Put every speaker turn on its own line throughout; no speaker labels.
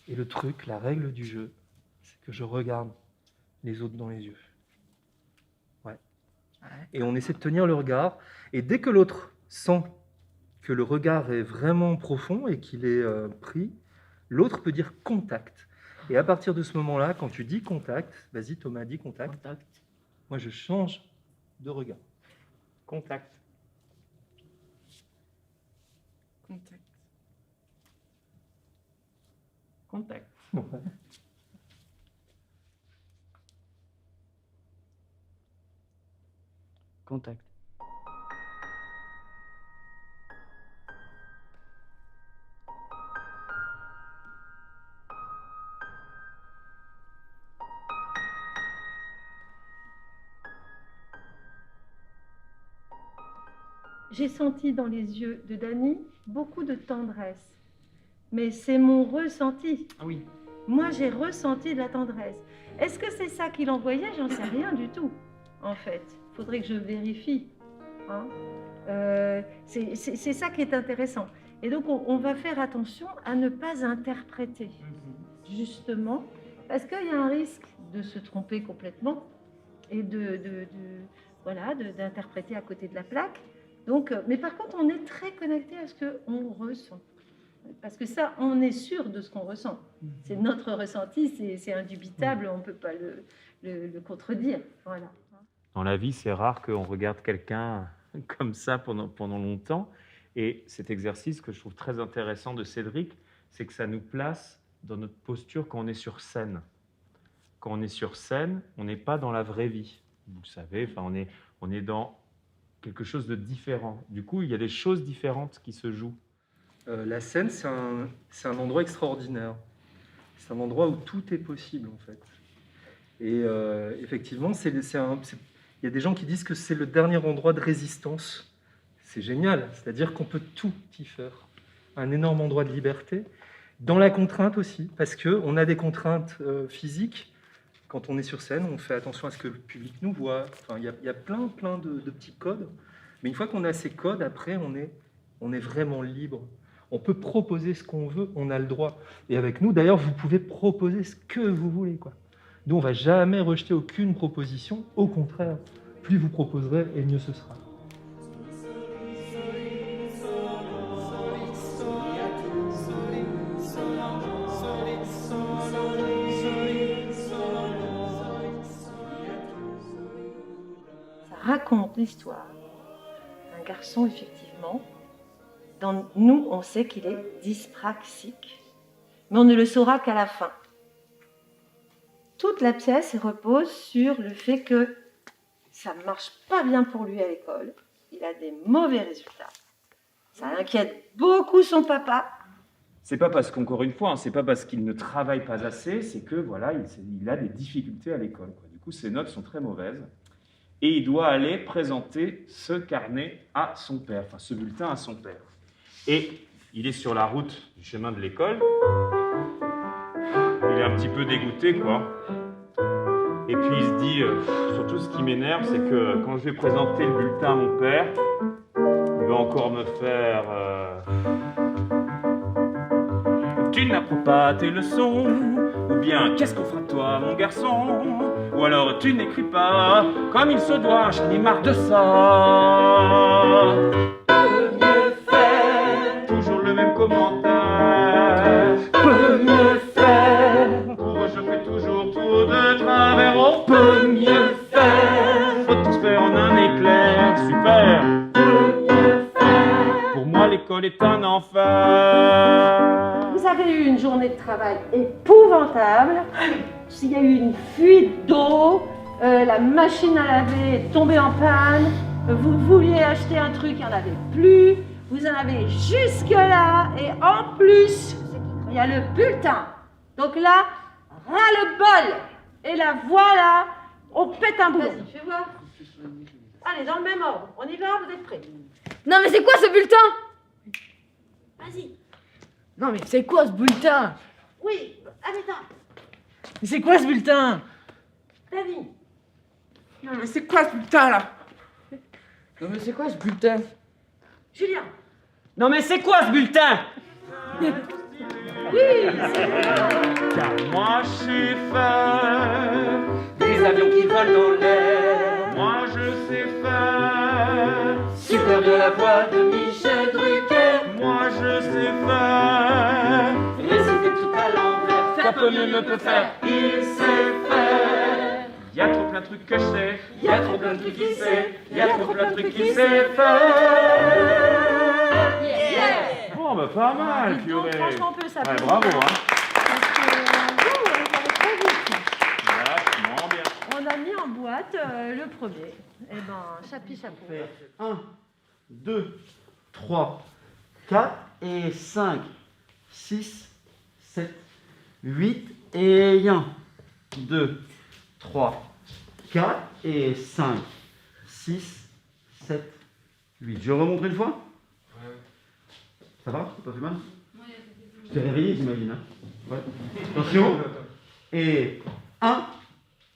Et le truc, la règle du jeu, c'est que je regarde les autres dans les yeux. Ouais. Et on essaie de tenir le regard. Et dès que l'autre sent que le regard est vraiment profond et qu'il est pris, l'autre peut dire contact. Et à partir de ce moment-là, quand tu dis contact, vas-y Thomas, dis contact.
Contact.
Moi, je change de regard. Contact.
Contact. Contact.
Ouais.
Contact.
J'ai senti dans les yeux de Dany beaucoup de tendresse. Mais c'est mon ressenti.
Ah oui.
Moi, j'ai ressenti de la tendresse. Est-ce que c'est ça qu'il envoyait? J'en sais rien du tout, en fait. Il faudrait que je vérifie. Hein. C'est ça qui est intéressant. Et donc, on va faire attention à ne pas interpréter, justement, parce qu'il y a un risque de se tromper complètement et d'interpréter à côté de la plaque. Donc, mais par contre, on est très connecté à ce qu'on ressent. Parce que ça, on est sûr de ce qu'on ressent. C'est notre ressenti, c'est indubitable, on ne peut pas le contredire. Voilà.
Dans la vie, c'est rare qu'on regarde quelqu'un comme ça pendant longtemps. Et cet exercice que je trouve très intéressant de Cédric, c'est que ça nous place dans notre posture quand on est sur scène. Quand on est sur scène, on n'est pas dans la vraie vie. Vous le savez, on est dans quelque chose de différent. Du coup, il y a des choses différentes qui se jouent.
La scène, c'est un endroit extraordinaire. C'est un endroit où tout est possible, en fait. Et effectivement, il y a des gens qui disent que c'est le dernier endroit de résistance. C'est génial, c'est-à-dire qu'on peut tout y faire. Un énorme endroit de liberté, dans la contrainte aussi, parce qu'on a des contraintes physiques. Quand on est sur scène, on fait attention à ce que le public nous voit. Enfin, il y a plein de petits codes. Mais une fois qu'on a ces codes, après, on est vraiment libre. On peut proposer ce qu'on veut, on a le droit. Et avec nous, d'ailleurs, vous pouvez proposer ce que vous voulez, quoi. Nous, on ne va jamais rejeter aucune proposition. Au contraire, plus vous proposerez, et mieux ce sera.
Ça raconte l'histoire d'un garçon, effectivement. Nous, on sait qu'il est dyspraxique, mais on ne le saura qu'à la fin. Toute la pièce repose sur le fait que ça ne marche pas bien pour lui à l'école. Il a des mauvais résultats. Ça inquiète beaucoup son papa.
C'est pas parce qu'encore une fois, c'est pas parce qu'il ne travaille pas assez, c'est que voilà, il a des difficultés à l'école. Du coup, ses notes sont très mauvaises. Et il doit aller présenter ce carnet à son père, enfin ce bulletin à son père. Et il est sur la route du chemin de l'école. Il est un petit peu dégoûté, quoi. Et puis il se dit, surtout ce qui m'énerve, c'est que quand je vais présenter le bulletin à mon père, il va encore me faire... Tu n'apprends pas tes leçons, ou bien qu'est-ce qu'on fera de toi, mon garçon? Ou alors tu n'écris pas comme il se doit, j'en ai marre de ça. Peut mieux faire, toujours le même commentaire. Peut mieux faire, je fais toujours tout de travers. On peut mieux faire, faut tout se faire en un éclair, super. Peut mieux faire, pour moi l'école est un enfer.
Vous avez eu une journée de travail épouvantable. Il y a eu une fuite d'eau, la machine à laver est tombée en panne, vous vouliez acheter un truc, il n'y en avait plus, vous en avez jusque-là, et en plus, il y a le bulletin. Donc là, ras-le-bol. Et là, voilà, on pète un boulot. Vas-y, fais voir. Allez, dans le même ordre. On y va, vous êtes prêts?
Non mais c'est quoi ce bulletin?
Vas-y.
Non mais c'est quoi ce bulletin?
Oui, allez-t'en.
Mais c'est quoi ce bulletin?
David.
Non mais c'est quoi ce bulletin là? Non mais c'est quoi ce bulletin?
Julien.
Non mais c'est quoi ce bulletin?
Car moi je sais faire
Des avions qui volent dans l'air.
Moi je sais faire
Super de la voix de Michel Drucker.
Moi je sais faire
Réciter tout à l'envers. Faire comme il ne peut faire. Il sait faire.
Y a trop plein de trucs que je sais.
Y a trop plein de trucs qu'il sait. Y a trop plein de trucs qu'il sait faire.
Bon bah pas mal,
Donc,
purée.
franchement, on peut
Ouais,
s'applaudir.
bravo hein.
Parce que, ça va très vite.
Vachement bien.
On a mis en boîte le premier. Eh ben, chapeau.
1, 2, 3, 4 et 5, 6, 7, 8 et 1, 2, 3, 4 et 5, 6, 7, 8. Je remonte une fois? Ça va? Ça pas fait mal? Je t'ai réveillé, j'imagine. Hein? Ouais. Attention. Et 1,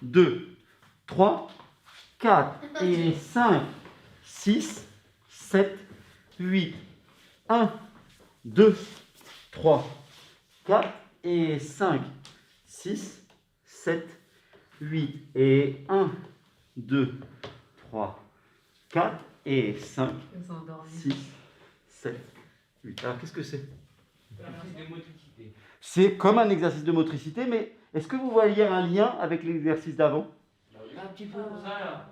2, 3, 4 et 5, 6, 7, 8. 1, 2, 3, 4 et 5, 6, 7, 8. Et 1, 2, 3, 4 et 5, 6, 7, 8. Alors qu'est-ce que c'est? C'est comme un exercice de motricité, mais est-ce que vous voyez un lien avec l'exercice d'avant?
Un petit peu comme ça là.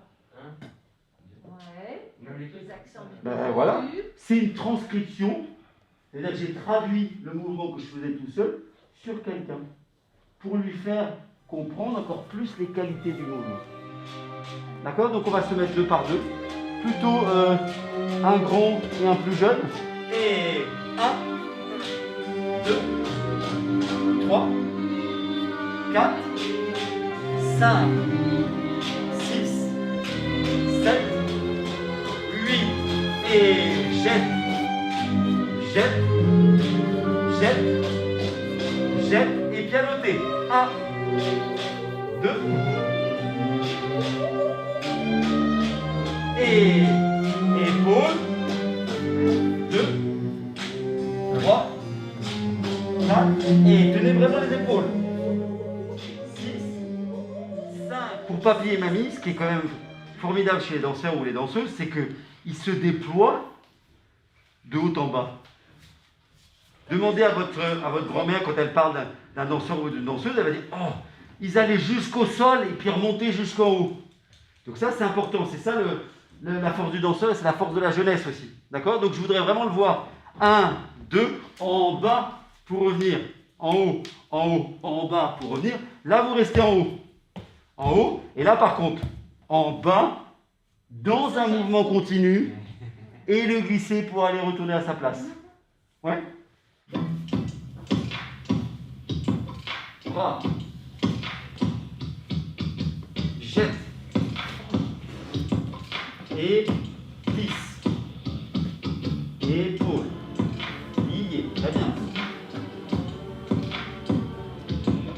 Ouais. Les accents du
Ben voilà, c'est une transcription, c'est-à-dire que j'ai traduit le mouvement que je faisais tout seul sur quelqu'un pour lui faire comprendre encore plus les qualités du mouvement. D'accord? Donc on va se mettre deux par deux, plutôt un grand et un plus jeune. Et 1, 2, 3, 4, 5, 6, 7, 8 et jette, jette, jette, jette et bien noté. 1, 2 et épaule. 2, 3, 4 et tenez vraiment les épaules. 6, 5. Pour papy et mamie, ce qui est quand même formidable chez les danseurs ou les danseuses, c'est qu'ils se déploient de haut en bas. Demandez à votre grand-mère quand elle parle d'un danseur ou d'une danseuse, elle va dire « Oh, ils allaient jusqu'au sol et puis remonter jusqu'en haut. » Donc ça, c'est important. C'est ça la force du danseur et c'est la force de la jeunesse aussi. D'accord? Donc je voudrais vraiment le voir. 1, 2, en bas pour revenir. En haut, en bas pour revenir. Là, vous restez en haut. En haut. Et là, par contre, en bas, dans un mouvement continu, et le glisser pour aller retourner à sa place. Ouais? Bras. Jette. Et glisse. Épaule. Lié. Très bien.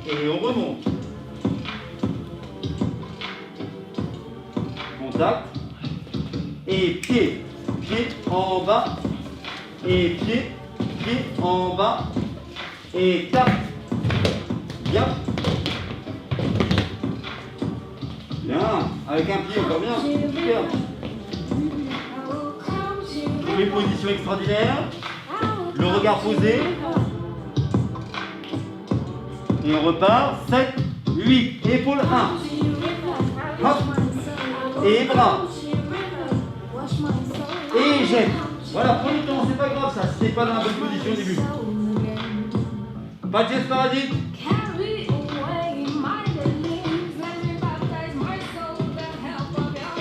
Et on remonte. Contact. Et pied. Pied en bas. Et pied. Pied en bas. Et tape. Bien. Bien. Avec un pied encore bien. Super. Une position extraordinaire. Le regard posé. Et on repart. 7, 8. Épaule 1. Hop. Et bras. Et jette. Voilà, prenez le temps, c'est pas grave ça, c'était pas dans la bonne position au début. Pas de geste parasite.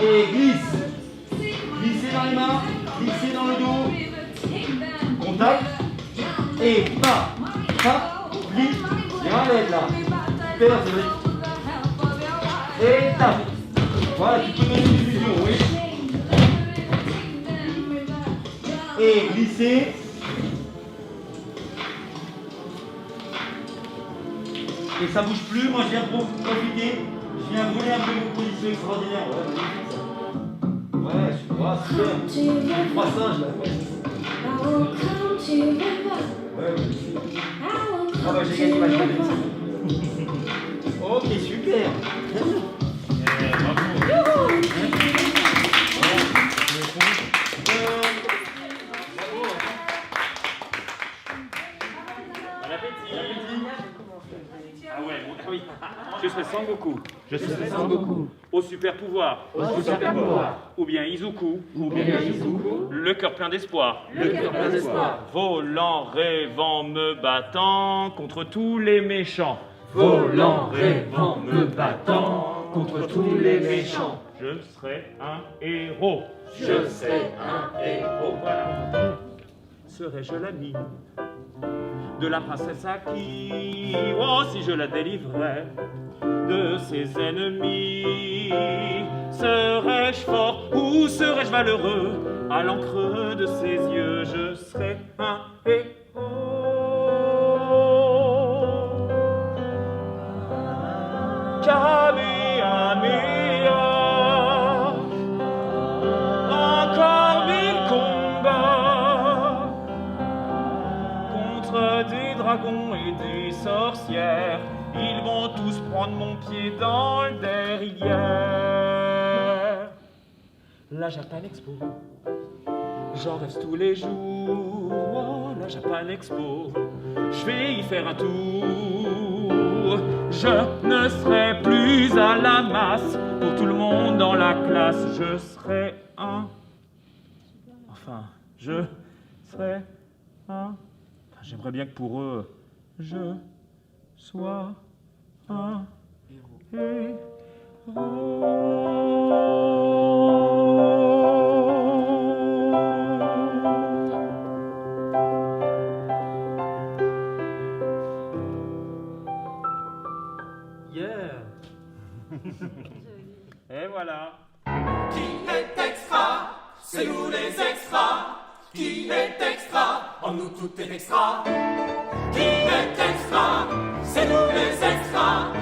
Et glisse. Glissez dans les mains, glissez dans le dos. Contact. Et pas, glisse. Bien à l'aide là. Super, c'est vrai. Et tape. Voilà, tu peux donner une diffusion, oui. Et glisser. Et ça bouge plus, moi je viens profiter, je viens voler un peu vos positions extraordinaires. Ouais, magnifique ça. Ouais, super. Un croissage là, ouais. Ouais, magnifique. moi j'ai gagné ma chemise. Ok, super.
Ah ouais, oui. Je serai Sangoku. Je serai Sangoku. Au super pouvoir. Au super pouvoir. Ou bien Izuku. Ou bien Izuku. Le cœur plein d'espoir. Le cœur plein d'espoir. Volant, rêvant, me battant contre tous les méchants.
Volant, rêvant, me battant contre tous les méchants.
Je serai un héros.
Je serai un héros.
Voilà. Serais-je l'ami de la princesse Aki? Oh, si je la délivrais de ses ennemis. Serais-je fort ou serais-je valeureux? À l'encre de ses yeux, je serais un héros. Kamehameha. Encore 1000 combats contre des dragons et des sorcières. Ils vont tous prendre mon pied dans le derrière. La Japan Expo, j'en rêve tous les jours. Oh, la Japan Expo, je vais y faire un tour. Je ne serai plus à la masse pour tout le monde dans la classe. Je serai un... Enfin, je serai un... Enfin, j'aimerais bien que pour eux, je sois un héros.
Yeah.
Et voilà.
Qui est extra? C'est nous les extras. Qui est extra? En nous tout est extra. Qui est extra? C'est nous les extras.